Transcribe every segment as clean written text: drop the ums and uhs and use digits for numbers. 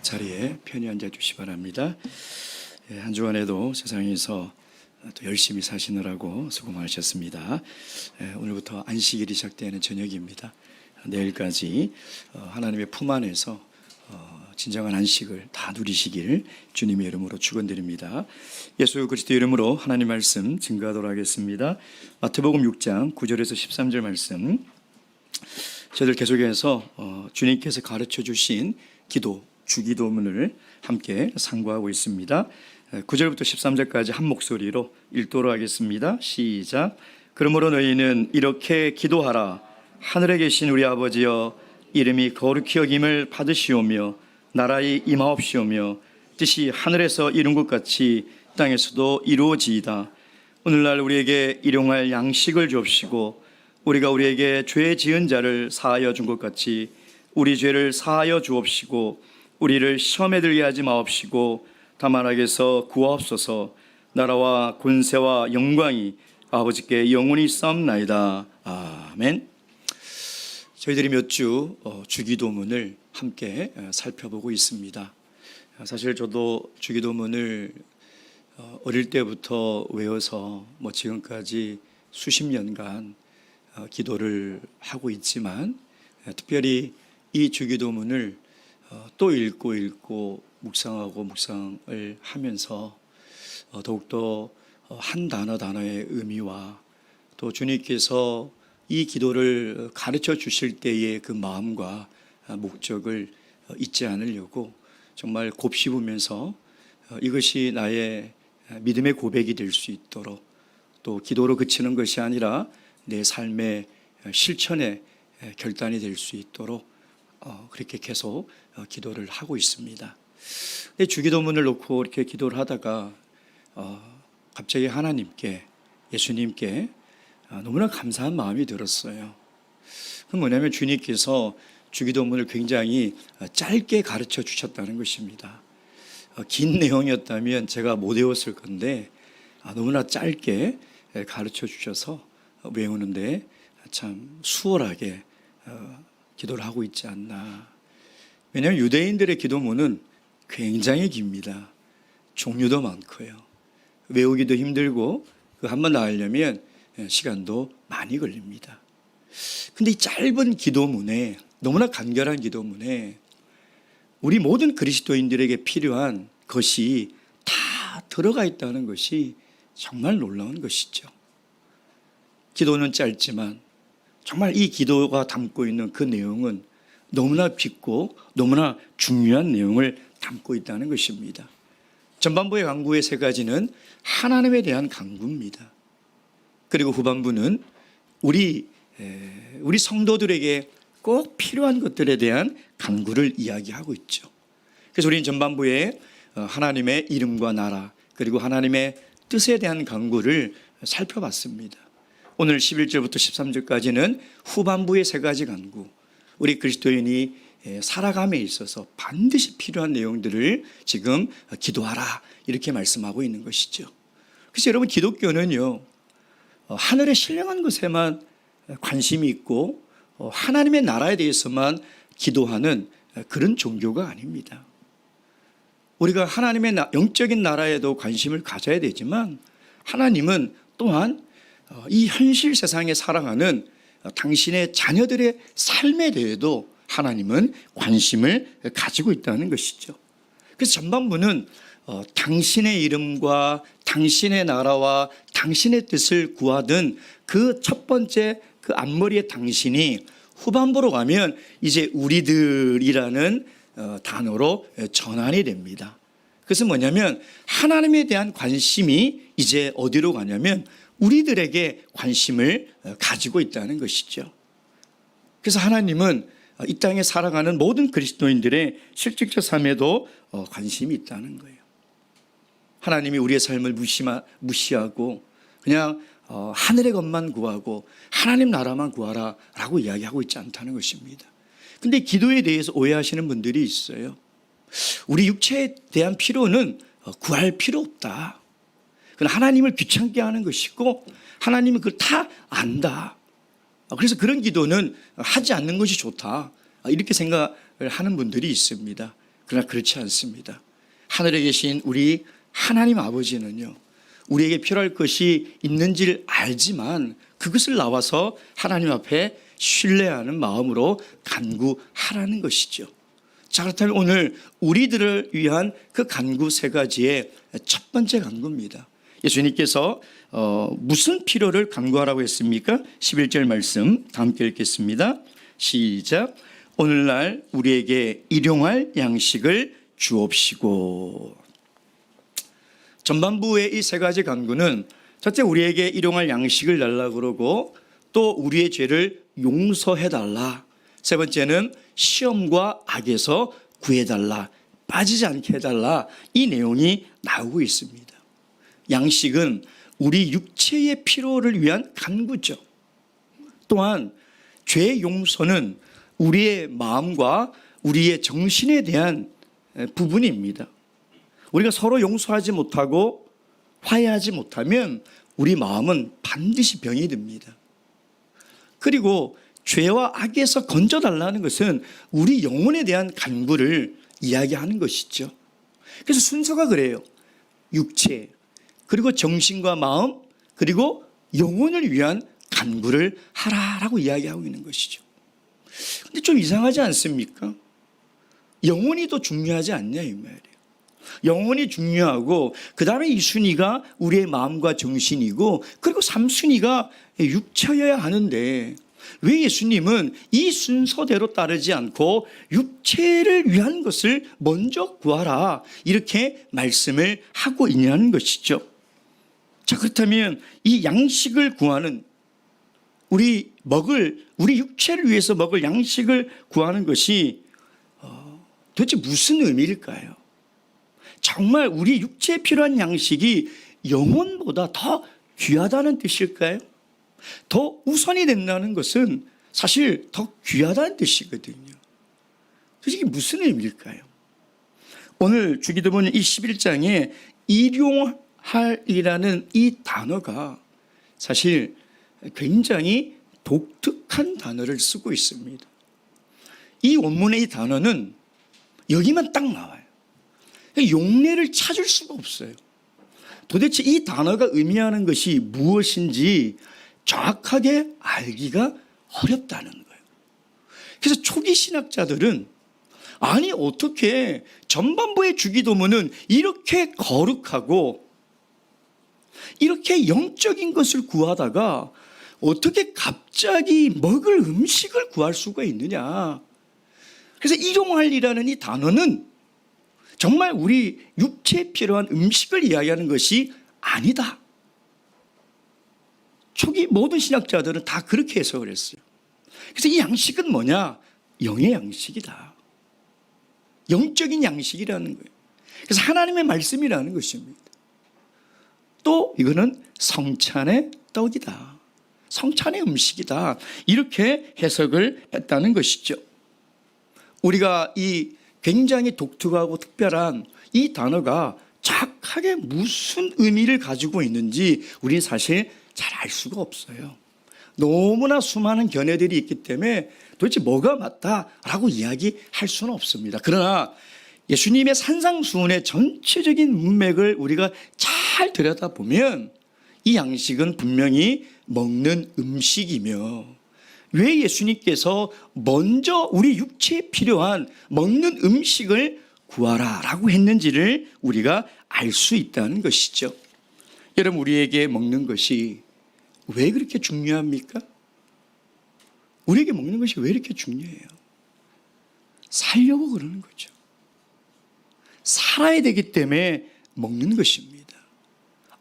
자리에 편히 앉아 주시 바랍니다. 한 주간에도 세상에서 또 열심히 사시느라고 수고 많으셨습니다. 오늘부터 안식일이 시작되는 저녁입니다. 내일까지 하나님의 품 안에서 진정한 안식을 다 누리시길 주님의 이름으로 축원드립니다. 예수 그리스도 이름으로 하나님 말씀 증거하도록 하겠습니다. 마태복음 6장 9절에서 13절 말씀, 저희들 계속해서 주님께서 가르쳐 주신 기도, 주기도문을 함께 상고하고 있습니다. 9절부터 13절까지 한 목소리로 읽도록 하겠습니다. 시작. 그러므로 너희는 이렇게 기도하라. 하늘에 계신 우리 아버지여, 이름이 거룩히 여김을 받으시오며 나라의 임하옵시오며 뜻이 하늘에서 이룬 것 같이 땅에서도 이루어지이다. 오늘날 우리에게 일용할 양식을 주옵시고 우리가 우리에게 죄 지은 자를 사하여 준 것 같이 우리 죄를 사하여 주옵시고 우리를 시험에 들게 하지 마옵시고 다만 악에서 구하옵소서. 나라와 권세와 영광이 아버지께 영원히 있사옵나이다. 아멘. 저희들이 몇 주 주기도문을 함께 살펴보고 있습니다. 사실 저도 주기도문을 어릴 때부터 외워서 지금까지 수십 년간 기도를 하고 있지만, 특별히 이 주기도문을 또 읽고 묵상을 하면서 더욱더 한 단어의 의미와 또 주님께서 이 기도를 가르쳐 주실 때의 그 마음과 목적을 잊지 않으려고 정말 곱씹으면서 이것이 나의 믿음의 고백이 될 수 있도록, 또 기도로 그치는 것이 아니라 내 삶의 실천의 결단이 될 수 있도록 그렇게 계속 기도를 하고 있습니다. 주기도문을 놓고 이렇게 기도를 하다가 갑자기 하나님께, 예수님께 너무나 감사한 마음이 들었어요. 그건 뭐냐면 주님께서 주기도문을 굉장히 짧게 가르쳐 주셨다는 것입니다. 긴 내용이었다면 제가 못 외웠을 건데 너무나 짧게 가르쳐 주셔서 외우는데 참 수월하게 기도를 하고 있지 않나. 왜냐하면 유대인들의 기도문은 굉장히 깁니다. 종류도 많고요. 외우기도 힘들고 그 한 번 다 하려면 시간도 많이 걸립니다. 근데 이 짧은 기도문에, 너무나 간결한 기도문에 우리 모든 그리스도인들에게 필요한 것이 다 들어가 있다는 것이 정말 놀라운 것이죠. 기도는 짧지만 정말 이 기도가 담고 있는 그 내용은 너무나 깊고 너무나 중요한 내용을 담고 있다는 것입니다. 전반부의 간구의 세 가지는 하나님에 대한 간구입니다. 그리고 후반부는 우리 성도들에게 꼭 필요한 것들에 대한 간구를 이야기하고 있죠. 그래서 우리는 전반부에 하나님의 이름과 나라, 그리고 하나님의 뜻에 대한 간구를 살펴봤습니다. 오늘 11절부터 13절까지는 후반부의 세 가지 간구, 우리 그리스도인이 살아감에 있어서 반드시 필요한 내용들을 지금 기도하라, 이렇게 말씀하고 있는 것이죠. 그래서 여러분, 기독교는요, 하늘의 신령한 것에만 관심이 있고 하나님의 나라에 대해서만 기도하는 그런 종교가 아닙니다. 우리가 하나님의 영적인 나라에도 관심을 가져야 되지만, 하나님은 또한 이 현실 세상에 살아가는 당신의 자녀들의 삶에 대해도 하나님은 관심을 가지고 있다는 것이죠. 그래서 전반부는 당신의 이름과 당신의 나라와 당신의 뜻을 구하던 그 첫 번째 그 앞머리의 당신이 후반부로 가면 이제 우리들이라는 단어로 전환이 됩니다. 그래서 뭐냐면 하나님에 대한 관심이 이제 어디로 가냐면 우리들에게 관심을 가지고 있다는 것이죠. 그래서 하나님은 이 땅에 살아가는 모든 그리스도인들의 실질적 삶에도 관심이 있다는 거예요. 하나님이 우리의 삶을 무시하고 그냥 하늘의 것만 구하고 하나님 나라만 구하라 라고 이야기하고 있지 않다는 것입니다. 근데 기도에 대해서 오해하시는 분들이 있어요. 우리 육체에 대한 필요는 구할 필요 없다. 그건 하나님을 귀찮게 하는 것이고 하나님은 그걸 다 안다. 그래서 그런 기도는 하지 않는 것이 좋다, 이렇게 생각을 하는 분들이 있습니다. 그러나 그렇지 않습니다. 하늘에 계신 우리 하나님 아버지는요, 우리에게 필요할 것이 있는지를 알지만 그것을 나와서 하나님 앞에 신뢰하는 마음으로 간구하라는 것이죠. 자, 그렇다면 오늘 우리들을 위한 그 간구 세 가지의 첫 번째 간구입니다. 예수님께서 무슨 필요를 간구하라고 했습니까? 11절 말씀 다 함께 읽겠습니다. 시작. 오늘날 우리에게 일용할 양식을 주옵시고. 전반부의 이 세 가지 간구는 첫째, 우리에게 일용할 양식을 달라고 그러고, 또 우리의 죄를 용서해달라. 세 번째는 시험과 악에서 구해달라, 빠지지 않게 해달라. 이 내용이 나오고 있습니다. 양식은 우리 육체의 필요를 위한 간구죠. 또한 죄 용서는 우리의 마음과 우리의 정신에 대한 부분입니다. 우리가 서로 용서하지 못하고 화해하지 못하면 우리 마음은 반드시 병이 듭니다. 그리고 죄와 악에서 건져달라는 것은 우리 영혼에 대한 간구를 이야기하는 것이죠. 그래서 순서가 그래요. 육체, 그리고 정신과 마음, 그리고 영혼을 위한 간구를 하라라고 이야기하고 있는 것이죠. 근데 좀 이상하지 않습니까? 영혼이 더 중요하지 않냐 이 말이에요. 영혼이 중요하고 그 다음에 2순위가 우리의 마음과 정신이고, 그리고 3순위가 육체여야 하는데 왜 예수님은 이 순서대로 따르지 않고 육체를 위한 것을 먼저 구하라 이렇게 말씀을 하고 있냐는 것이죠. 자, 그렇다면 이 양식을 구하는, 우리 육체를 위해서 먹을 양식을 구하는 것이 도대체 무슨 의미일까요? 정말 우리 육체에 필요한 양식이 영혼보다 더 귀하다는 뜻일까요? 더 우선이 된다는 것은 사실 더 귀하다는 뜻이거든요. 솔직히 무슨 의미일까요? 오늘 주기도문 이 11장에 일용할이라는 이 단어가 사실 굉장히 독특한 단어를 쓰고 있습니다. 이 원문의 이 단어는 여기만 딱 나와요. 용례를 찾을 수가 없어요. 도대체 이 단어가 의미하는 것이 무엇인지 정확하게 알기가 어렵다는 거예요. 그래서 초기 신학자들은 아니 어떻게 전반부의 주기도문은 이렇게 거룩하고 이렇게 영적인 것을 구하다가 어떻게 갑자기 먹을 음식을 구할 수가 있느냐. 그래서 일용할이라는 이 단어는 정말 우리 육체에 필요한 음식을 이야기하는 것이 아니다. 초기 모든 신학자들은 다 그렇게 해석을 했어요. 그래서 이 양식은 뭐냐? 영의 양식이다. 영적인 양식이라는 거예요. 그래서 하나님의 말씀이라는 것입니다. 또 이거는 성찬의 떡이다. 성찬의 음식이다. 이렇게 해석을 했다는 것이죠. 우리가 이 굉장히 독특하고 특별한 이 단어가 정확하게 무슨 의미를 가지고 있는지 우리는 사실 잘 알 수가 없어요. 너무나 수많은 견해들이 있기 때문에 도대체 뭐가 맞다라고 이야기할 수는 없습니다. 그러나 예수님의 산상수훈의 전체적인 문맥을 우리가 잘 들여다보면 이 양식은 분명히 먹는 음식이며, 왜 예수님께서 먼저 우리 육체에 필요한 먹는 음식을 구하라라고 했는지를 우리가 알 수 있다는 것이죠. 여러분, 우리에게 먹는 것이 왜 그렇게 중요합니까? 우리에게 먹는 것이 왜 이렇게 중요해요? 살려고 그러는 거죠. 살아야 되기 때문에 먹는 것입니다.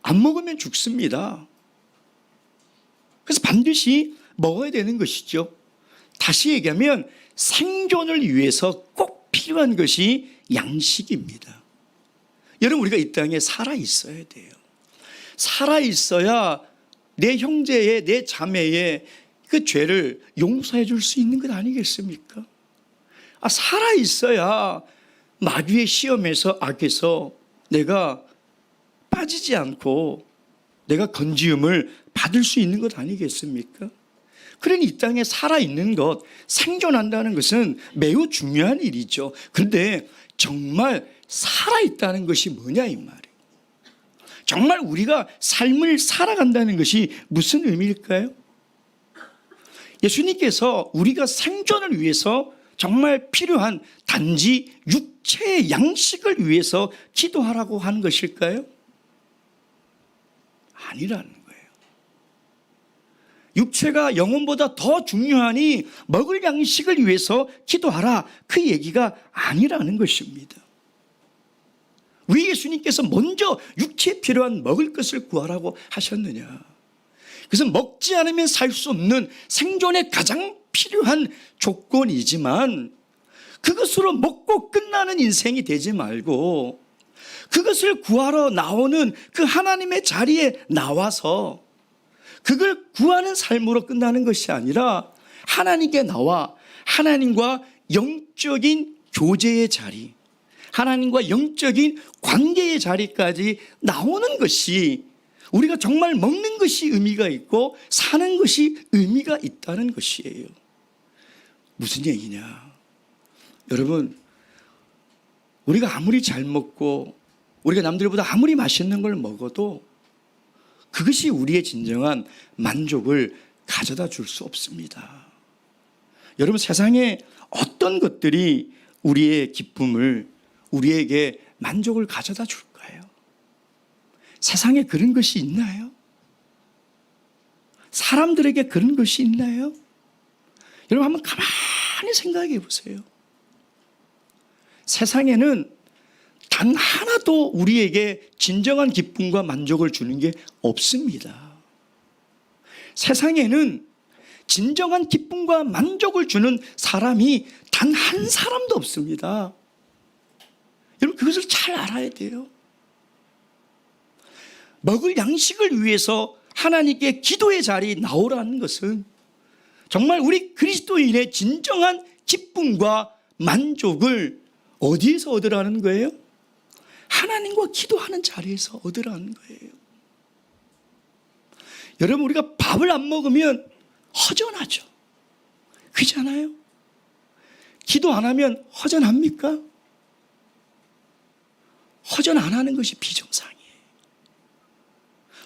안 먹으면 죽습니다. 그래서 반드시 먹어야 되는 것이죠. 다시 얘기하면 생존을 위해서 꼭 필요한 것이 양식입니다. 여러분, 우리가 이 땅에 살아 있어야 돼요. 살아 있어야 내 형제의, 내 자매의 그 죄를 용서해 줄 수 있는 것 아니겠습니까? 살아 있어야 마귀의 시험에서, 악에서 내가 빠지지 않고 내가 건지음을 받을 수 있는 것 아니겠습니까? 그러니 이 땅에 살아있는 것, 생존한다는 것은 매우 중요한 일이죠. 그런데 정말 살아있다는 것이 뭐냐 이 말이에요. 정말 우리가 삶을 살아간다는 것이 무슨 의미일까요? 예수님께서 우리가 생존을 위해서 정말 필요한 단지 육체의 양식을 위해서 기도하라고 하는 것일까요? 아니라는 거예요. 육체가 영혼보다 더 중요하니 먹을 양식을 위해서 기도하라, 그 얘기가 아니라는 것입니다. 왜 예수님께서 먼저 육체에 필요한 먹을 것을 구하라고 하셨느냐? 그래서 먹지 않으면 살 수 없는 생존에 가장 필요한 조건이지만 그것으로 먹고 끝나는 인생이 되지 말고 그것을 구하러 나오는 그 하나님의 자리에 나와서 그걸 구하는 삶으로 끝나는 것이 아니라 하나님께 나와 하나님과 영적인 교제의 자리, 하나님과 영적인 관계의 자리까지 나오는 것이 우리가 정말 먹는 것이 의미가 있고 사는 것이 의미가 있다는 것이에요. 무슨 얘기냐? 여러분, 우리가 아무리 잘 먹고 우리가 남들보다 아무리 맛있는 걸 먹어도 그것이 우리의 진정한 만족을 가져다 줄 수 없습니다. 여러분, 세상에 어떤 것들이 우리의 기쁨을, 우리에게 만족을 가져다 줄까요? 세상에 그런 것이 있나요? 사람들에게 그런 것이 있나요? 여러분, 한번 가만히 생각해 보세요. 세상에는 단 하나도 우리에게 진정한 기쁨과 만족을 주는 게 없습니다. 세상에는 진정한 기쁨과 만족을 주는 사람이 단 한 사람도 없습니다. 여러분, 그것을 잘 알아야 돼요. 먹을 양식을 위해서 하나님께 기도의 자리에 나오라는 것은 정말 우리 그리스도인의 진정한 기쁨과 만족을 어디에서 얻으라는 거예요? 하나님과 기도하는 자리에서 얻으라는 거예요. 여러분, 우리가 밥을 안 먹으면 허전하죠. 그렇잖아요? 기도 안 하면 허전합니까? 허전 안 하는 것이 비정상이에요.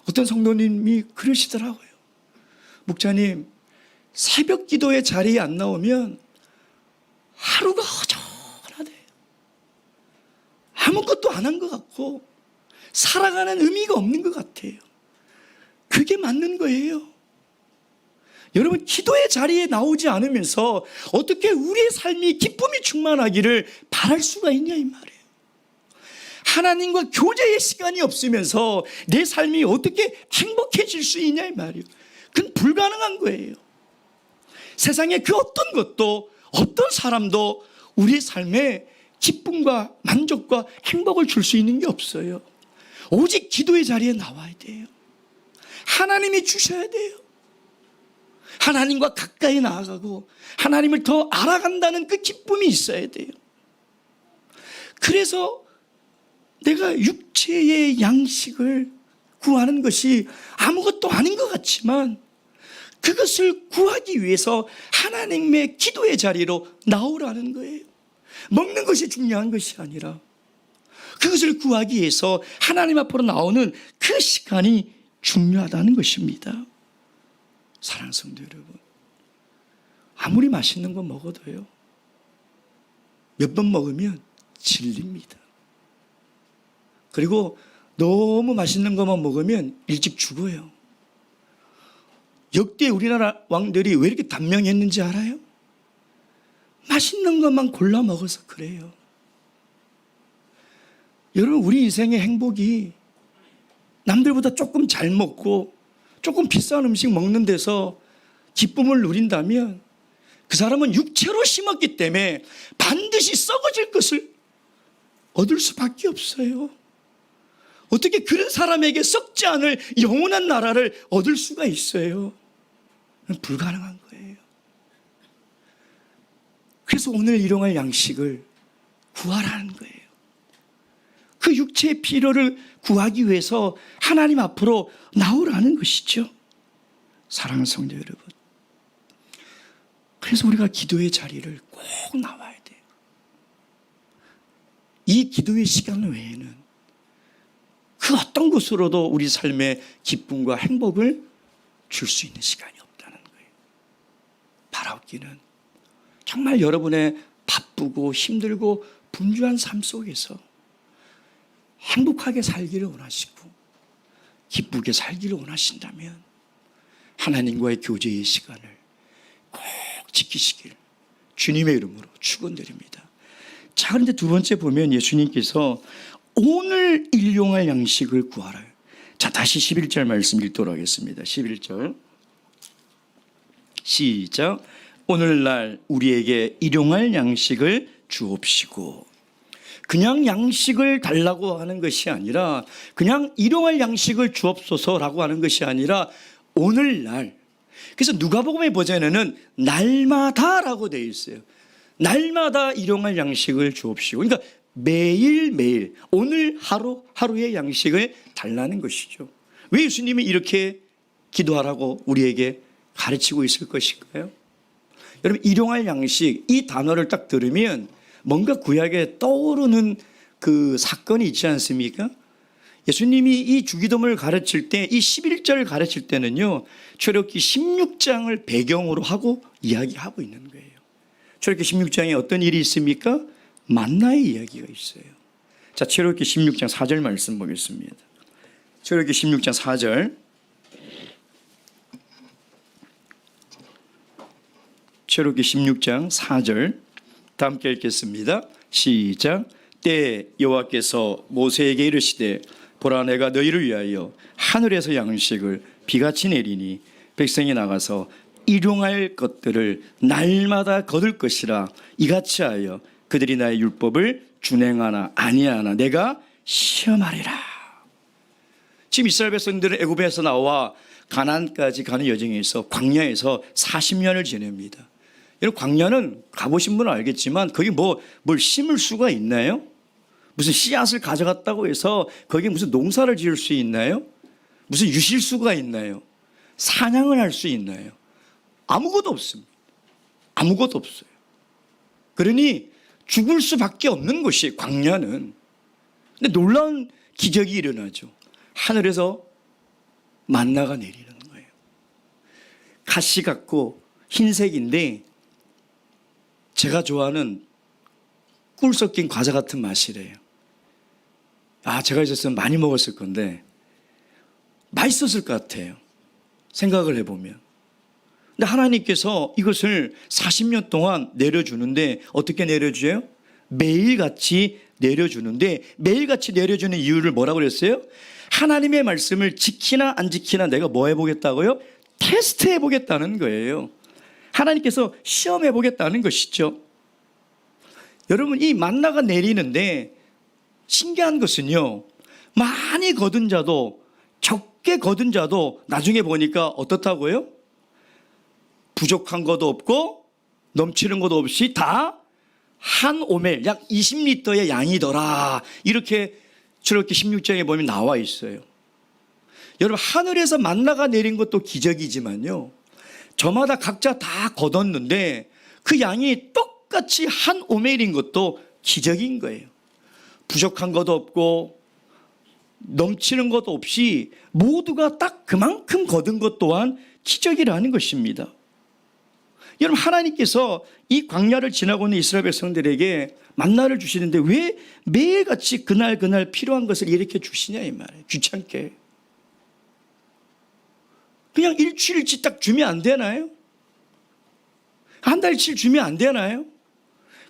어떤 성도님이 그러시더라고요. 목사님, 새벽 기도의 자리에 안 나오면 하루가 허전하대요. 아무것도 안 한 것 같고 살아가는 의미가 없는 것 같아요. 그게 맞는 거예요. 여러분, 기도의 자리에 나오지 않으면서 어떻게 우리의 삶이 기쁨이 충만하기를 바랄 수가 있냐 이 말이에요. 하나님과 교제의 시간이 없으면서 내 삶이 어떻게 행복해질 수 있냐 이 말이에요. 그건 불가능한 거예요. 세상에 그 어떤 것도 어떤 사람도 우리의 삶에 기쁨과 만족과 행복을 줄 수 있는 게 없어요. 오직 기도의 자리에 나와야 돼요. 하나님이 주셔야 돼요. 하나님과 가까이 나아가고 하나님을 더 알아간다는 그 기쁨이 있어야 돼요. 그래서 내가 육체의 양식을 구하는 것이 아무것도 아닌 것 같지만 그것을 구하기 위해서 하나님의 기도의 자리로 나오라는 거예요. 먹는 것이 중요한 것이 아니라 그것을 구하기 위해서 하나님 앞으로 나오는 그 시간이 중요하다는 것입니다. 사랑하는 성도 여러분, 아무리 맛있는 거 먹어도요, 몇 번 먹으면 질립니다. 그리고 너무 맛있는 것만 먹으면 일찍 죽어요. 역대 우리나라 왕들이 왜 이렇게 단명했는지 알아요? 맛있는 것만 골라 먹어서 그래요. 여러분, 우리 인생의 행복이 남들보다 조금 잘 먹고 조금 비싼 음식 먹는 데서 기쁨을 누린다면 그 사람은 육체로 심었기 때문에 반드시 썩어질 것을 얻을 수밖에 없어요. 어떻게 그런 사람에게 썩지 않을 영원한 나라를 얻을 수가 있어요? 불가능한 거예요. 그래서 오늘 일용할 양식을 구하라는 거예요. 그 육체의 필요를 구하기 위해서 하나님 앞으로 나오라는 것이죠. 사랑하는 성도 여러분, 그래서 우리가 기도의 자리를 꼭 나와야 돼요. 이 기도의 시간 외에는 그 어떤 것으로도 우리 삶의 기쁨과 행복을 줄 수 있는 시간이 없다는 거예요. 바라옵기는 정말 여러분의 바쁘고 힘들고 분주한 삶 속에서 행복하게 살기를 원하시고 기쁘게 살기를 원하신다면 하나님과의 교제의 시간을 꼭 지키시길 주님의 이름으로 축원드립니다. 자, 그런데 두 번째 보면 예수님께서 오늘 일용할 양식을 구하라. 자, 다시 11절 말씀 읽도록 하겠습니다. 11절 시작. 오늘날 우리에게 일용할 양식을 주옵시고. 그냥 양식을 달라고 하는 것이 아니라, 그냥 일용할 양식을 주옵소서라고 하는 것이 아니라 오늘날. 그래서 누가복음의 버전에는 날마다라고 되어 있어요. 날마다 일용할 양식을 주옵시고. 그러니까 매일매일 오늘 하루의 양식을 달라는 것이죠. 왜 예수님이 이렇게 기도하라고 우리에게 가르치고 있을 것일까요? 여러분, 일용할 양식, 이 단어를 딱 들으면 뭔가 구약에 떠오르는 그 사건이 있지 않습니까? 예수님이 이 주기도문을 가르칠 때, 이 11절을 가르칠 때는요, 출애굽기 16장을 배경으로 하고 이야기하고 있는 거예요. 출애굽기 16장에 어떤 일이 있습니까? 만나의 이야기가 있어요. 자, 출애굽기 16장 4절 말씀 보겠습니다. 출애굽기 16장 4절. 출애굽기 16장 4절 다 함께 읽겠습니다. 시작. 때에 여호와께서 모세에게 이르시되 보라, 내가 너희를 위하여 하늘에서 양식을 비같이 내리니 백성이 나가서 일용할 것들을 날마다 거둘 것이라. 이같이 하여 그들이 나의 율법을 준행하나 아니하나 내가 시험하리라. 지금 이스라엘 백성들은 애굽에서 나와 가나안까지 가는 여정에서 광야에서 40년을 지냅니다. 여러분, 광야는 가보신 분은 알겠지만 거기 뭘 심을 수가 있나요? 무슨 씨앗을 가져갔다고 해서 거기에 무슨 농사를 지을 수 있나요? 무슨 유실수가 있나요? 사냥을 할 수 있나요? 아무것도 없습니다. 아무것도 없어요. 그러니 죽을 수밖에 없는 곳이 광야는. 근데 놀라운 기적이 일어나죠. 하늘에서 만나가 내리는 거예요. 가시 같고 흰색인데 제가 좋아하는 꿀 섞인 과자 같은 맛이래요. 제가 있었으면 많이 먹었을 건데 맛있었을 것 같아요. 생각을 해보면. 근데 하나님께서 이것을 40년 동안 내려주는데 어떻게 내려줘요? 매일같이 내려주는데, 매일같이 내려주는 이유를 뭐라고 그랬어요? 하나님의 말씀을 지키나 안 지키나 내가 뭐 해보겠다고요? 테스트 해보겠다는 거예요. 하나님께서 시험해 보겠다는 것이죠. 여러분, 이 만나가 내리는데 신기한 것은요, 많이 거둔 자도 적게 거둔 자도 나중에 보니까 어떻다고요? 부족한 것도 없고 넘치는 것도 없이 다 한 오멜, 약 20리터의 양이더라. 이렇게 출애굽기 16장에 보면 나와 있어요. 여러분, 하늘에서 만나가 내린 것도 기적이지만요, 저마다 각자 다 거뒀는데 그 양이 똑같이 한 오멜인 것도 기적인 거예요. 부족한 것도 없고 넘치는 것도 없이 모두가 딱 그만큼 거둔 것 또한 기적이라는 것입니다. 여러분, 하나님께서 이 광야를 지나고 있는 이스라엘 백성들에게 만나를 주시는데 왜 매일같이 그날 필요한 것을 이렇게 주시냐 이 말이에요. 귀찮게. 그냥 일주일치 딱 주면 안 되나요? 한 달치 주면 안 되나요?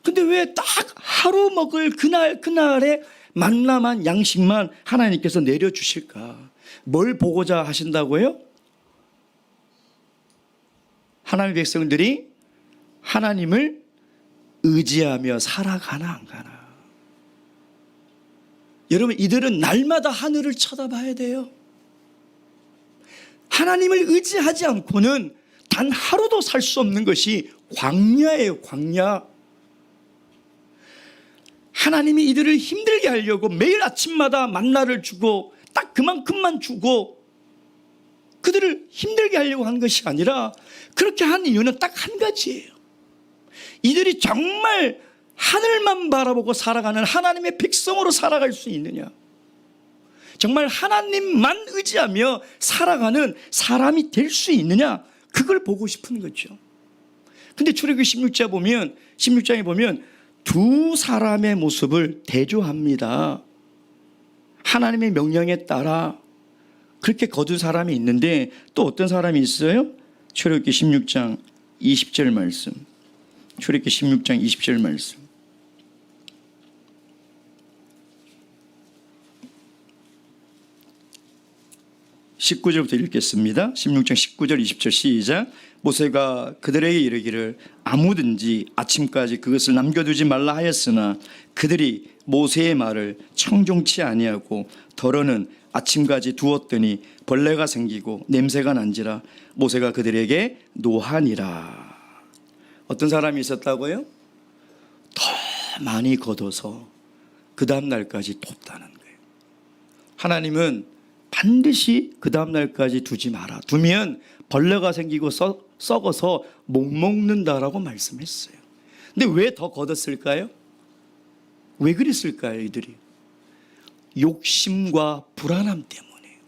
근데 왜 딱 하루 먹을 그날의 만나만, 양식만 하나님께서 내려주실까? 뭘 보고자 하신다고요? 하나님의 백성들이 하나님을 의지하며 살아가나 안 가나. 여러분, 이들은 날마다 하늘을 쳐다봐야 돼요. 하나님을 의지하지 않고는 단 하루도 살 수 없는 것이 광야예요. 광야. 하나님이 이들을 힘들게 하려고 매일 아침마다 만나를 주고 딱 그만큼만 주고 그들을 힘들게 하려고 한 것이 아니라, 그렇게 한 이유는 딱 한 가지예요. 이들이 정말 하늘만 바라보고 살아가는 하나님의 백성으로 살아갈 수 있느냐? 정말 하나님만 의지하며 살아가는 사람이 될 수 있느냐? 그걸 보고 싶은 거죠. 근데 출애굽기 16장에 보면 두 사람의 모습을 대조합니다. 하나님의 명령에 따라 그렇게 거둔 사람이 있는데 또 어떤 사람이 있어요? 출애굽기 16장 20절 말씀. 출애굽기 16장 20절 말씀. 19절부터 읽겠습니다. 16장 19절 20절 시작. 모세가 그들에게 이르기를 아무든지 아침까지 그것을 남겨두지 말라 하였으나 그들이 모세의 말을 청종치 아니하고 더러는 아침까지 두었더니 벌레가 생기고 냄새가 난지라 모세가 그들에게 노하니라. 어떤 사람이 있었다고요? 더 많이 걷어서 그 다음 날까지 뒀다는 거예요. 하나님은 반드시 그 다음 날까지 두지 마라. 두면 벌레가 생기고 썩어서 못 먹는다라고 말씀했어요. 근데 왜 더 걷었을까요? 왜 그랬을까요, 이들이? 욕심과 불안함 때문에.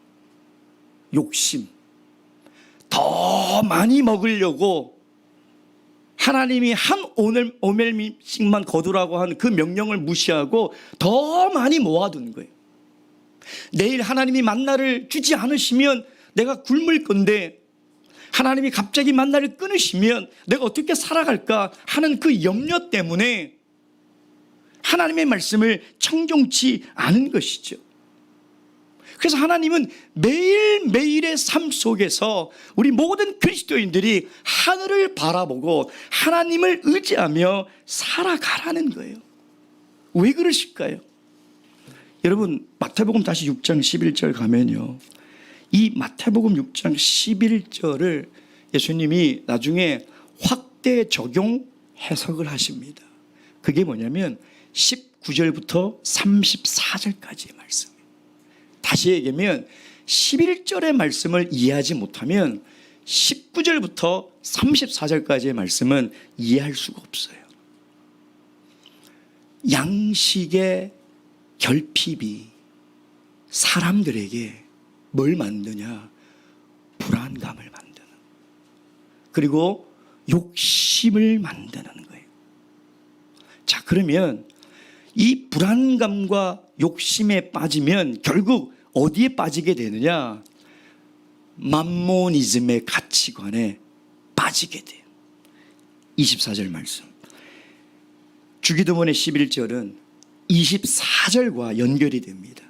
욕심. 더 많이 먹으려고 하나님이 한 오멜씩만 거두라고 한 그 명령을 무시하고 더 많이 모아둔 거예요. 내일 하나님이 만나를 주지 않으시면 내가 굶을 건데 하나님이 갑자기 만나를 끊으시면 내가 어떻게 살아갈까 하는 그 염려 때문에 하나님의 말씀을 청종치 않은 것이죠. 그래서 하나님은 매일매일의 삶 속에서 우리 모든 그리스도인들이 하늘을 바라보고 하나님을 의지하며 살아가라는 거예요. 왜 그러실까요? 여러분 마태복음 다시 6장 11절 가면요, 이 마태복음 6장 11절을 예수님이 나중에 확대 적용 해석을 하십니다. 그게 뭐냐면 19절부터 34절까지의 말씀이에요. 다시 얘기하면 11절의 말씀을 이해하지 못하면 19절부터 34절까지의 말씀은 이해할 수가 없어요. 양식의 결핍이 사람들에게 뭘 만드냐? 불안감을 만드는, 그리고 욕심을 만드는 거예요. 자, 그러면 이 불안감과 욕심에 빠지면 결국 어디에 빠지게 되느냐? 맘모니즘의 가치관에 빠지게 돼요. 24절 말씀. 주기도문의 11절은 24절과 연결이 됩니다.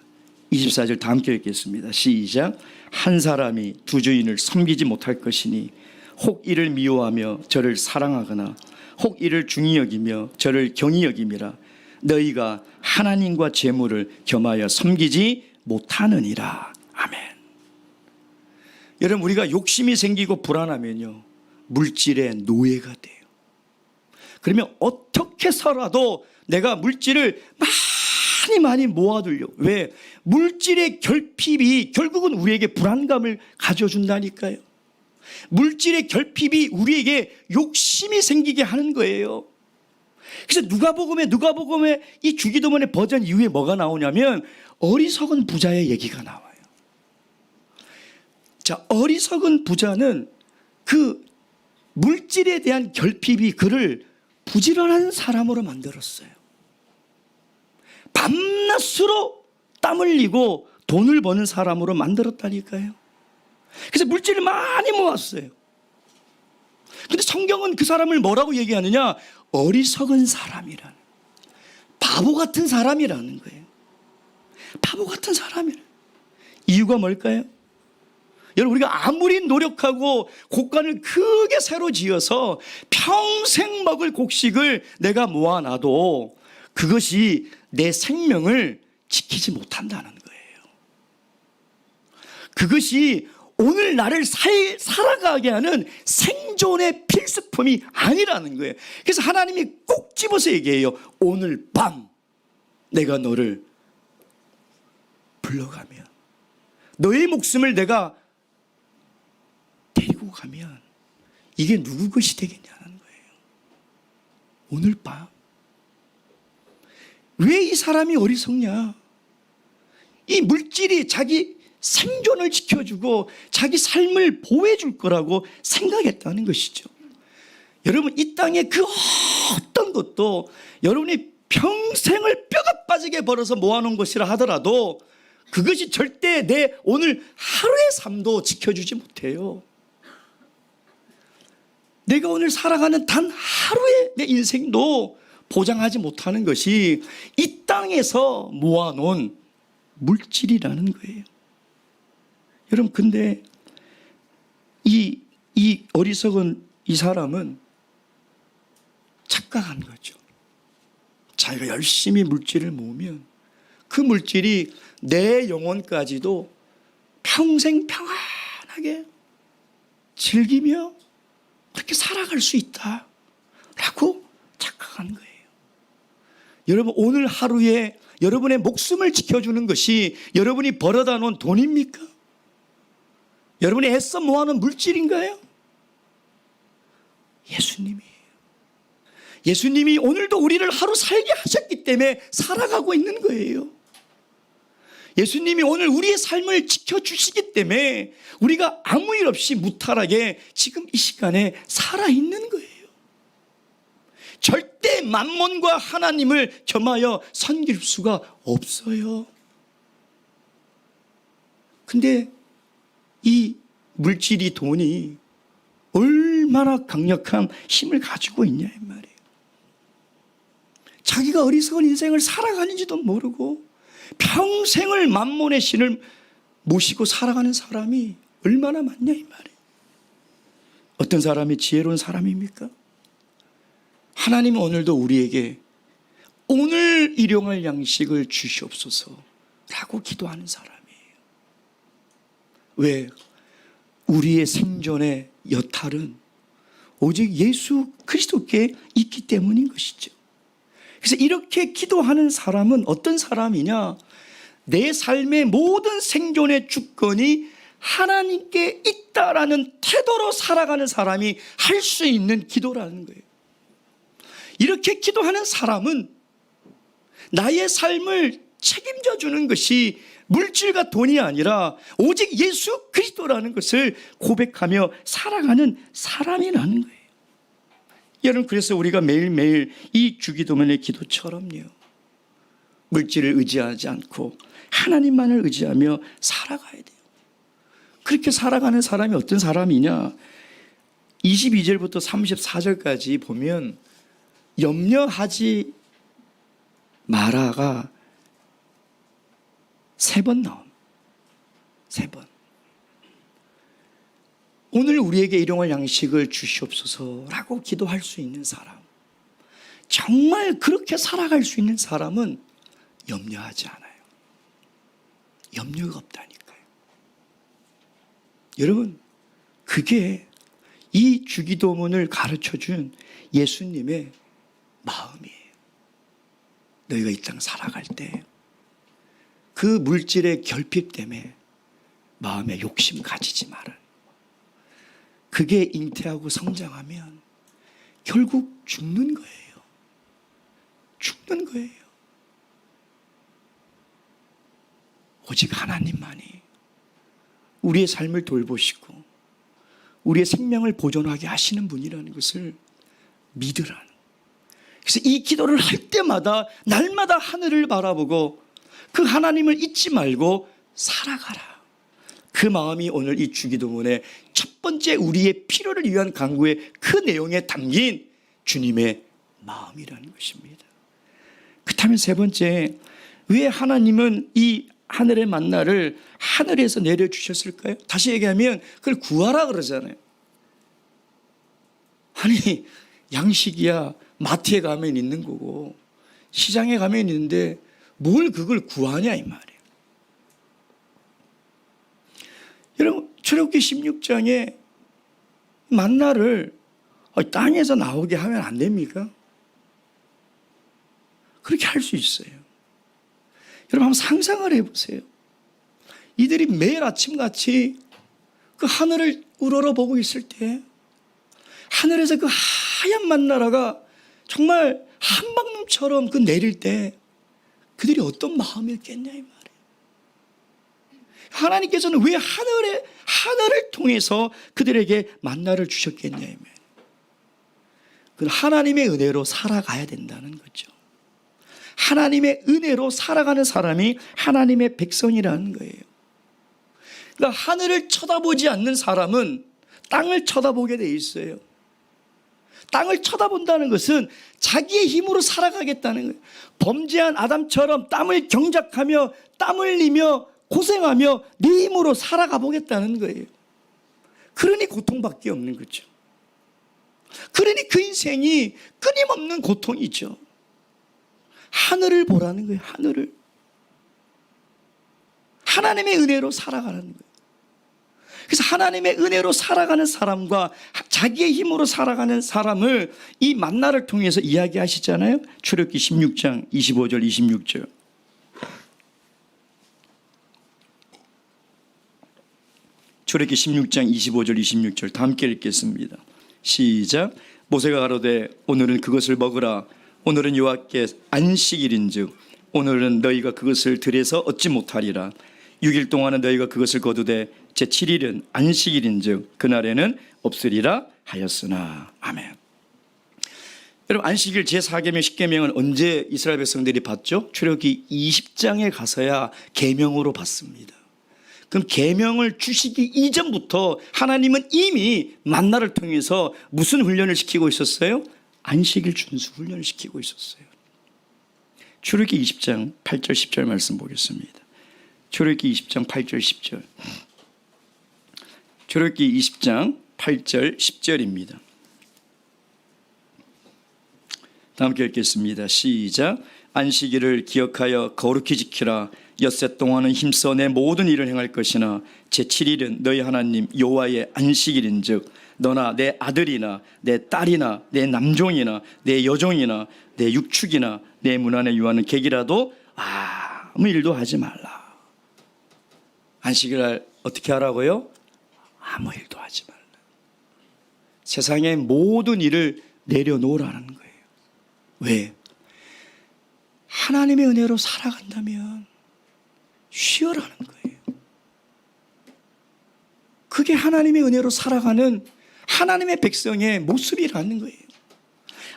24절 다 함께 읽겠습니다. 시작. 한 사람이 두 주인을 섬기지 못할 것이니 혹 이를 미워하며 저를 사랑하거나 혹 이를 중히 여기며 저를 경히 여김이라. 너희가 하나님과 재물을 겸하여 섬기지 못하느니라. 아멘. 여러분, 우리가 욕심이 생기고 불안하면요, 물질의 노예가 돼요. 그러면 어떻게 살아도 내가 물질을 많이 모아두려고. 왜? 물질의 결핍이 결국은 우리에게 불안감을 가져준다니까요. 물질의 결핍이 우리에게 욕심이 생기게 하는 거예요. 그래서 누가복음의 이 주기도문의 버전 이후에 뭐가 나오냐면 어리석은 부자의 얘기가 나와요. 자, 어리석은 부자는 그 물질에 대한 결핍이 그를 부지런한 사람으로 만들었어요. 밤낮으로 땀 흘리고 돈을 버는 사람으로 만들었다니까요. 그래서 물질을 많이 모았어요. 근데 성경은 그 사람을 뭐라고 얘기하느냐? 어리석은 사람이라는, 바보 같은 사람이라는 거예요. 바보 같은 사람이라는. 이유가 뭘까요? 여러분, 우리가 아무리 노력하고 곡간을 크게 새로 지어서 평생 먹을 곡식을 내가 모아놔도 그것이 내 생명을 지키지 못한다는 거예요. 그것이 오늘 나를 살아가게 하는 생존의 필수품이 아니라는 거예요. 그래서 하나님이 꼭 집어서 얘기해요. 오늘 밤 내가 너를 불러가면, 너의 목숨을 내가 데리고 가면 이게 누구 것이 되겠냐는 거예요. 오늘 밤 왜 이 사람이 어리석냐? 이 물질이 자기 생존을 지켜주고 자기 삶을 보호해줄 거라고 생각했다는 것이죠. 여러분, 이 땅에 그 어떤 것도 여러분이 평생을 뼈가 빠지게 벌어서 모아놓은 것이라 하더라도 그것이 절대 내 오늘 하루의 삶도 지켜주지 못해요. 내가 오늘 살아가는 단 하루의 내 인생도 보장하지 못하는 것이 이 땅에서 모아놓은 물질이라는 거예요. 여러분, 근데 이 어리석은 이 사람은 착각한 거죠. 자기가 열심히 물질을 모으면 그 물질이 내 영혼까지도 평생 평안하게 즐기며 그렇게 살아갈 수 있다라고 착각한 거예요. 여러분, 오늘 하루에 여러분의 목숨을 지켜주는 것이 여러분이 벌어다 놓은 돈입니까? 여러분이 애써 모아놓은 물질인가요? 예수님이에요. 예수님이 오늘도 우리를 하루 살게 하셨기 때문에 살아가고 있는 거예요. 예수님이 오늘 우리의 삶을 지켜주시기 때문에 우리가 아무 일 없이 무탈하게 지금 이 시간에 살아있는 거예요. 절대 만몬과 하나님을 겸하여 섬길 수가 없어요. 근데 이 물질이, 돈이 얼마나 강력한 힘을 가지고 있냐 이 말이에요. 자기가 어리석은 인생을 살아가는지도 모르고 평생을 만몬의 신을 모시고 살아가는 사람이 얼마나 많냐 이 말이에요. 어떤 사람이 지혜로운 사람입니까? 하나님은 오늘도 우리에게 오늘 일용할 양식을 주시옵소서라고 기도하는 사람이에요. 왜? 우리의 생존의 여탈은 오직 예수 그리스도께 있기 때문인 것이죠. 그래서 이렇게 기도하는 사람은 어떤 사람이냐? 내 삶의 모든 생존의 주권이 하나님께 있다라는 태도로 살아가는 사람이 할 수 있는 기도라는 거예요. 이렇게 기도하는 사람은 나의 삶을 책임져 주는 것이 물질과 돈이 아니라 오직 예수 그리스도라는 것을 고백하며 살아가는 사람이라는 거예요. 여러분, 그래서 우리가 매일매일 이 주기도문의 기도처럼요, 물질을 의지하지 않고 하나님만을 의지하며 살아가야 돼요. 그렇게 살아가는 사람이 어떤 사람이냐? 22절부터 34절까지 보면 염려하지 마라가 3번 나옴. 3번. 오늘 우리에게 일용할 양식을 주시옵소서라고 기도할 수 있는 사람, 정말 그렇게 살아갈 수 있는 사람은 염려하지 않아요. 염려가 없다니까요. 여러분, 그게 이 주기도문을 가르쳐준 예수님의 마음이에요. 너희가 이 땅 살아갈 때 그 물질의 결핍 때문에 마음에 욕심 가지지 마라. 그게 잉태하고 성장하면 결국 죽는 거예요. 죽는 거예요. 오직 하나님만이 우리의 삶을 돌보시고 우리의 생명을 보존하게 하시는 분이라는 것을 믿으라는. 그래서 이 기도를 할 때마다 날마다 하늘을 바라보고 그 하나님을 잊지 말고 살아가라. 그 마음이 오늘 이 주기도문의 첫 번째 우리의 필요를 위한 간구의 그 내용에 담긴 주님의 마음이라는 것입니다. 그렇다면 세 번째, 왜 하나님은 이 하늘의 만나를 하늘에서 내려주셨을까요? 다시 얘기하면 그걸 구하라 그러잖아요. 아니, 양식이야 마트에 가면 있는 거고 시장에 가면 있는데 뭘 그걸 구하냐 이 말이에요. 여러분, 출애굽기 16장에 만나를 땅에서 나오게 하면 안 됩니까? 그렇게 할 수 있어요. 여러분, 한번 상상을 해보세요. 이들이 매일 아침같이 그 하늘을 우러러보고 있을 때 하늘에서 그 하얀 만나라가 정말 한방눈처럼 그 내릴 때 그들이 어떤 마음이었겠냐 이 말이에요. 하나님께서는 왜 하늘을 통해서 그들에게 만나를 주셨겠냐 이 말이에요. 그건 하나님의 은혜로 살아가야 된다는 거죠. 하나님의 은혜로 살아가는 사람이 하나님의 백성이라는 거예요. 그러니까 하늘을 쳐다보지 않는 사람은 땅을 쳐다보게 돼 있어요. 땅을 쳐다본다는 것은 자기의 힘으로 살아가겠다는 거예요. 범죄한 아담처럼 땀을 경작하며 땀 흘리며 고생하며 네 힘으로 살아가 보겠다는 거예요. 그러니 고통밖에 없는 거죠. 그러니 그 인생이 끊임없는 고통이죠. 하늘을 보라는 거예요. 하늘을. 하나님의 은혜로 살아가는 거예요. 그래서 하나님의 은혜로 살아가는 사람과 자기의 힘으로 살아가는 사람을 이 만나를 통해서 이야기하시잖아요. 출애굽기 16장 25절 26절. 출애굽기 16장 25절 26절 다 함께 읽겠습니다. 시작. 모세가 가로되 오늘은 그것을 먹으라. 오늘은 여호와께 안식일인즉 오늘은 너희가 그것을 들여서 얻지 못하리라. 6일 동안은 너희가 그것을 거두되 제7일은 안식일인즉 그날에는 없으리라 하였으나. 아멘. 여러분, 안식일 제4계명 10계명은 언제 이스라엘 백성들이 받죠? 출애굽기 20장에 가서야 계명으로 받습니다. 그럼 계명을 주시기 이전부터 하나님은 이미 만나를 통해서 무슨 훈련을 시키고 있었어요? 안식일 준수 훈련을 시키고 있었어요. 출애굽기 20장 8절 10절 말씀 보겠습니다. 출애굽기 20장 8절 10절. 출애굽기 20장 8절 10절입니다. 다 함께 읽겠습니다. 시작. 안식일을 기억하여 거룩히 지키라. 엿새 동안은 힘써 내 모든 일을 행할 것이나 제7일은 너희 하나님 여호와의 안식일인즉 너나 내 아들이나 내 딸이나 내 남종이나 내 여종이나 내 육축이나 내 문 안에 유하는 객이라도 아무 일도 하지 말라. 안식일날 어떻게 하라고요? 아무 일도 하지 말라. 세상의 모든 일을 내려놓으라는 거예요. 왜? 하나님의 은혜로 살아간다면 쉬어라는 거예요. 그게 하나님의 은혜로 살아가는 하나님의 백성의 모습이라는 거예요.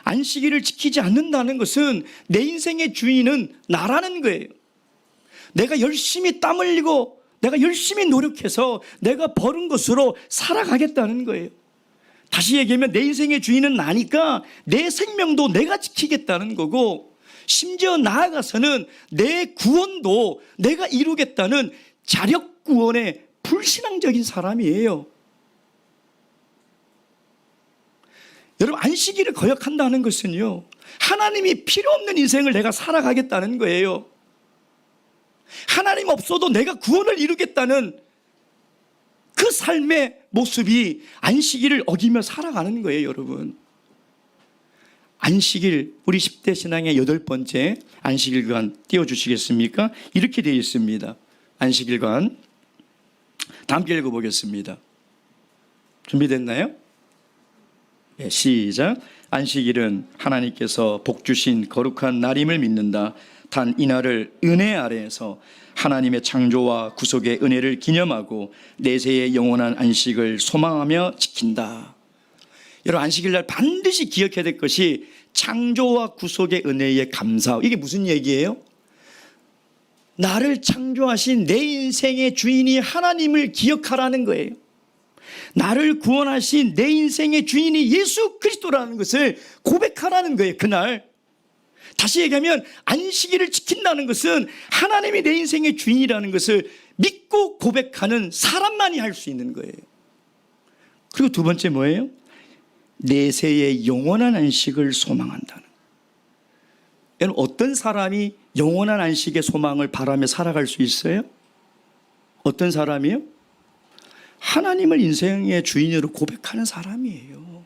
안식일을 지키지 않는다는 것은 내 인생의 주인은 나라는 거예요. 내가 열심히 땀 흘리고 내가 열심히 노력해서 내가 벌은 것으로 살아가겠다는 거예요. 다시 얘기하면 내 인생의 주인은 나니까 내 생명도 내가 지키겠다는 거고, 심지어 나아가서는 내 구원도 내가 이루겠다는 자력 구원의 불신앙적인 사람이에요. 여러분, 안식일을 거역한다는 것은요, 하나님이 필요 없는 인생을 내가 살아가겠다는 거예요. 하나님 없어도 내가 구원을 이루겠다는 그 삶의 모습이 안식일을 어기며 살아가는 거예요. 여러분, 안식일, 우리 10대 신앙의 8번째 안식일관 띄워주시겠습니까? 이렇게 되어 있습니다. 안식일관 다 함께 읽어보겠습니다. 준비됐나요? 네, 시작. 안식일은 하나님께서 복 주신 거룩한 날임을 믿는다. 단 이날을 은혜 아래에서 하나님의 창조와 구속의 은혜를 기념하고 내세의 영원한 안식을 소망하며 지킨다. 여러분, 안식일날 반드시 기억해야 될 것이 창조와 구속의 은혜에 감사. 이게 무슨 얘기예요? 나를 창조하신 내 인생의 주인이 하나님을 기억하라는 거예요. 나를 구원하신 내 인생의 주인이 예수 그리스도라는 것을 고백하라는 거예요. 그날 다시 얘기하면 안식일을 지킨다는 것은 하나님이 내 인생의 주인이라는 것을 믿고 고백하는 사람만이 할 수 있는 거예요. 그리고 두 번째 뭐예요? 내세의 영원한 안식을 소망한다는. 여러분, 어떤 사람이 영원한 안식의 소망을 바라며 살아갈 수 있어요? 어떤 사람이요? 하나님을 인생의 주인으로 고백하는 사람이에요.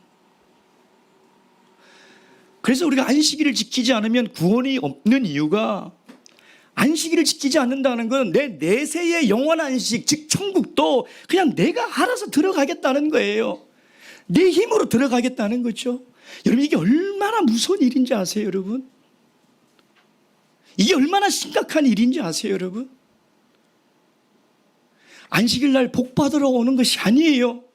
그래서 우리가 안식일을 지키지 않으면 구원이 없는 이유가, 안식일을 지키지 않는다는 건 내 내세의 영원한 안식, 즉 천국도 그냥 내가 알아서 들어가겠다는 거예요. 내 힘으로 들어가겠다는 거죠. 여러분, 이게 얼마나 무서운 일인지 아세요, 여러분? 이게 얼마나 심각한 일인지 아세요, 여러분? 안식일 날 복 받으러 오는 것이 아니에요.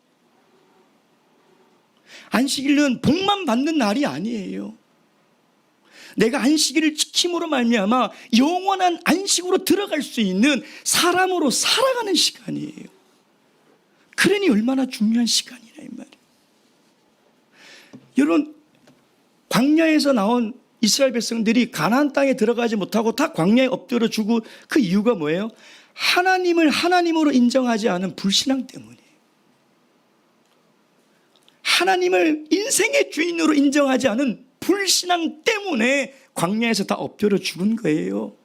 안식일은 복만 받는 날이 아니에요. 내가 안식일을 지킴으로 말미암아 영원한 안식으로 들어갈 수 있는 사람으로 살아가는 시간이에요. 그러니 얼마나 중요한 시간이라 이 말이에요. 여러분, 광야에서 나온 이스라엘 백성들이 가나안 땅에 들어가지 못하고 다 광야에 엎드려 주고, 그 이유가 뭐예요? 하나님을 하나님으로 인정하지 않은 불신앙 때문이에요. 하나님을 인생의 주인으로 인정하지 않은 불신앙 때문에 광야에서 다 엎드려 죽은 거예요.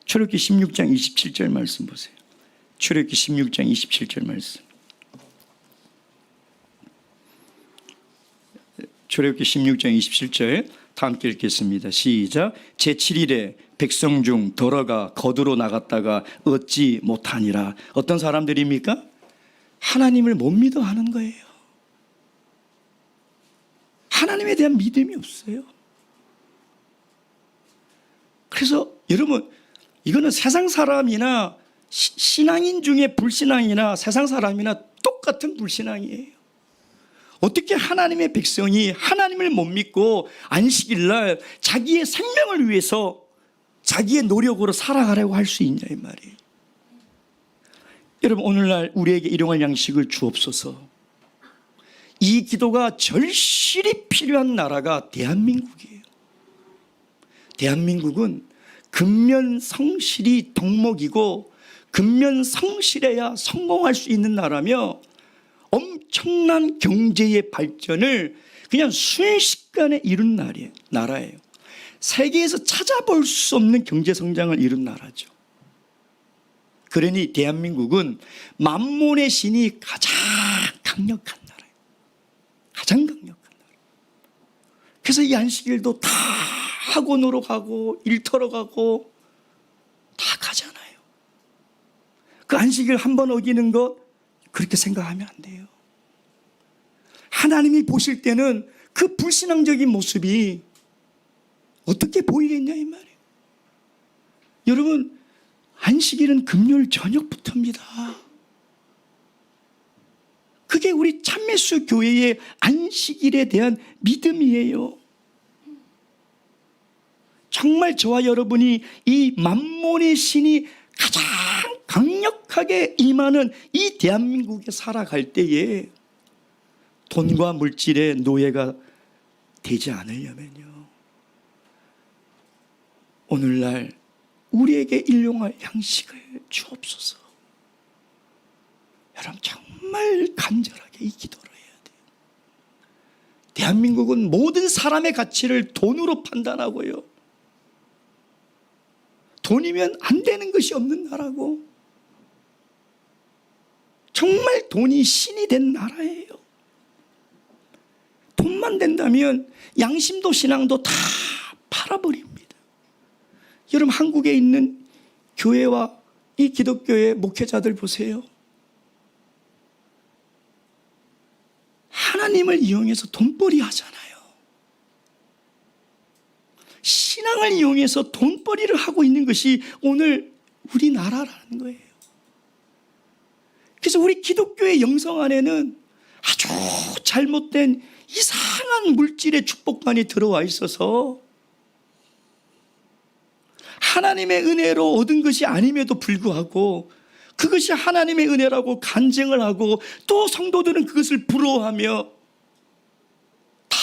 출애굽기 16장 27절 말씀 보세요. 출애굽기 16장 27절 말씀. 출애굽기 16장 27절 다 함께 읽겠습니다. 시작. 제7일에 백성 중 더러가 거두로 나갔다가 얻지 못하니라. 어떤 사람들입니까? 하나님을 못 믿어 하는 거예요. 하나님에 대한 믿음이 없어요. 그래서 여러분, 이거는 세상 사람이나 신앙인 중에 불신앙이나 세상 사람이나 똑같은 불신앙이에요. 어떻게 하나님의 백성이 하나님을 못 믿고 안식일 날 자기의 생명을 위해서 자기의 노력으로 살아가려고 할 수 있냐 이 말이에요. 여러분, 오늘날 우리에게 일용할 양식을 주옵소서. 이 기도가 절실히 필요한 나라가 대한민국이에요. 대한민국은 근면성실이 덕목이고 근면성실해야 성공할 수 있는 나라며 엄청난 경제의 발전을 그냥 순식간에 이룬 나라예요. 세계에서 찾아볼 수 없는 경제성장을 이룬 나라죠. 그러니 대한민국은 만몬의 신이 가장 강력한 나라예요. 가장 강력한 나라. 그래서 이 안식일도 다 학원으로 가고 일터로 가고 다 가잖아요. 그 안식일 한 번 어기는 것 그렇게 생각하면 안 돼요. 하나님이 보실 때는 그 불신앙적인 모습이 어떻게 보이겠냐 이 말이에요. 여러분, 안식일은 금요일 저녁부터입니다. 그게 우리 참매수 교회의 안식일에 대한 믿음이에요. 정말 저와 여러분이 이 만몬의 신이 가장 강력하게 임하는 이 대한민국에 살아갈 때에 돈과 물질의 노예가 되지 않으려면요, 오늘날 우리에게 일용할 양식을 주옵소서. 여러분, 정말 간절하게 이 기도를 해야 돼요. 대한민국은 모든 사람의 가치를 돈으로 판단하고요, 돈이면 안 되는 것이 없는 나라고, 정말 돈이 신이 된 나라예요. 돈만 된다면 양심도 신앙도 다 팔아버립니다. 여러분, 한국에 있는 교회와 이 기독교의 목회자들 보세요. 하나님을 이용해서 돈벌이 하잖아요. 신앙을 이용해서 돈벌이를 하고 있는 것이 오늘 우리나라라는 거예요. 그래서 우리 기독교의 영성 안에는 아주 잘못된 이상한 물질의 축복만이 들어와 있어서 하나님의 은혜로 얻은 것이 아님에도 불구하고 그것이 하나님의 은혜라고 간증을 하고 또 성도들은 그것을 부러워하며 다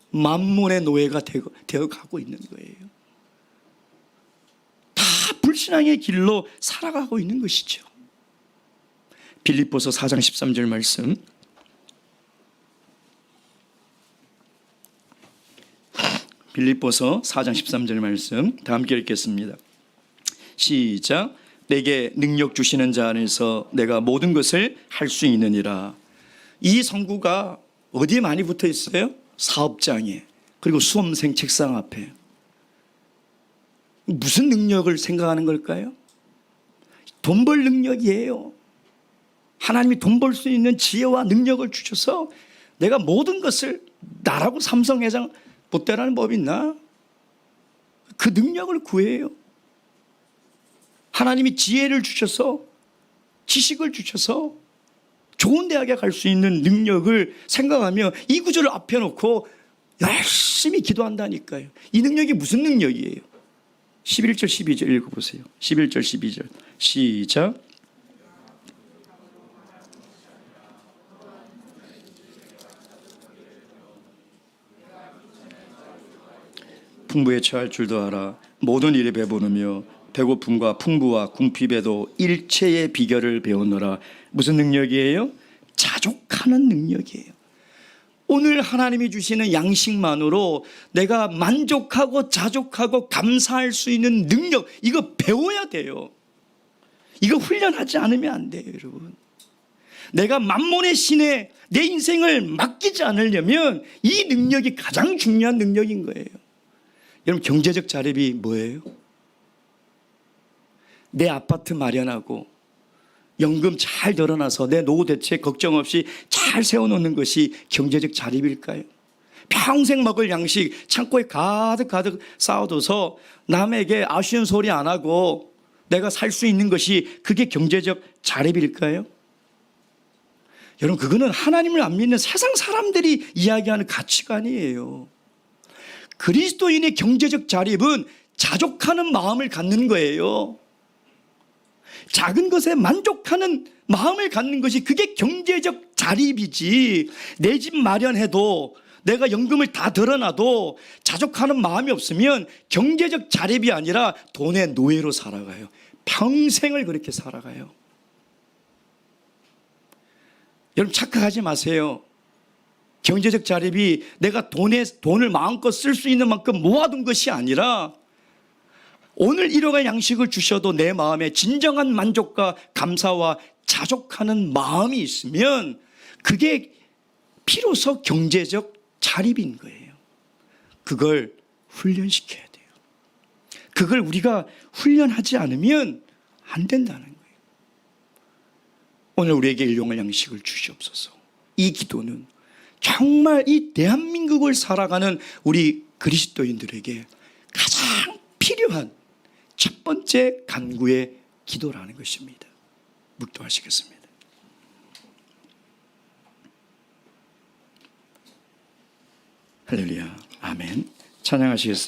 만몬의 노예가 되어 가고 있는 거예요. 다 불신앙의 길로 살아가고 있는 것이죠. 빌립보서 4장 13절 말씀, 빌립보서 4장 13절 말씀 다 함께 읽겠습니다. 시작. 내게 능력 주시는 자 안에서 내가 모든 것을 할 수 있느니라. 이 성구가 어디에 많이 붙어 있어요? 사업장에, 그리고 수험생 책상 앞에. 무슨 능력을 생각하는 걸까요? 돈 벌 능력이에요. 하나님이 돈 벌 수 있는 지혜와 능력을 주셔서 내가 모든 것을, 나라고 삼성회장 못되라는 법이 있나? 그 능력을 구해요. 하나님이 지혜를 주셔서, 지식을 주셔서 좋은 대학에 갈 수 있는 능력을 생각하며 이 구절을 앞에 놓고 열심히 기도한다니까요. 이 능력이 무슨 능력이에요? 11절 12절 읽어보세요. 11절 12절 시작. 풍부에 처할 줄도 알아 모든 일에 배부르며 배고픔과 풍부와 궁핍에도 일체의 비결을 배우노라. 무슨 능력이에요? 자족하는 능력이에요. 오늘 하나님이 주시는 양식만으로 내가 만족하고 자족하고 감사할 수 있는 능력, 이거 배워야 돼요. 이거 훈련하지 않으면 안 돼요, 여러분. 내가 만몬의 신에 내 인생을 맡기지 않으려면 이 능력이 가장 중요한 능력인 거예요. 여러분, 경제적 자립이 뭐예요? 내 아파트 마련하고 연금 잘 늘어나서 내 노후 대책 걱정 없이 잘 세워놓는 것이 경제적 자립일까요? 평생 먹을 양식 창고에 가득 쌓아둬서 남에게 아쉬운 소리 안 하고 내가 살 수 있는 것이 그게 경제적 자립일까요? 여러분, 그거는 하나님을 안 믿는 세상 사람들이 이야기하는 가치관이에요. 그리스도인의 경제적 자립은 자족하는 마음을 갖는 거예요. 작은 것에 만족하는 마음을 갖는 것이 그게 경제적 자립이지. 내 집 마련해도 내가 연금을 다 들어놔도 자족하는 마음이 없으면 경제적 자립이 아니라 돈의 노예로 살아가요. 평생을 그렇게 살아가요. 여러분, 착각하지 마세요. 경제적 자립이 내가 돈을 마음껏 쓸 수 있는 만큼 모아둔 것이 아니라 오늘 일용할 양식을 주셔도 내 마음에 진정한 만족과 감사와 자족하는 마음이 있으면 그게 비로소 경제적 자립인 거예요. 그걸 훈련시켜야 돼요. 그걸 우리가 훈련하지 않으면 안 된다는 거예요. 오늘 우리에게 일용할 양식을 주시옵소서. 이 기도는 정말 이 대한민국을 살아가는 우리 그리스도인들에게 가장 필요한 첫 번째 간구의 기도라는 것입니다. 묵도하시겠습니다. 할렐루야. 아멘. 찬양하시겠습니다.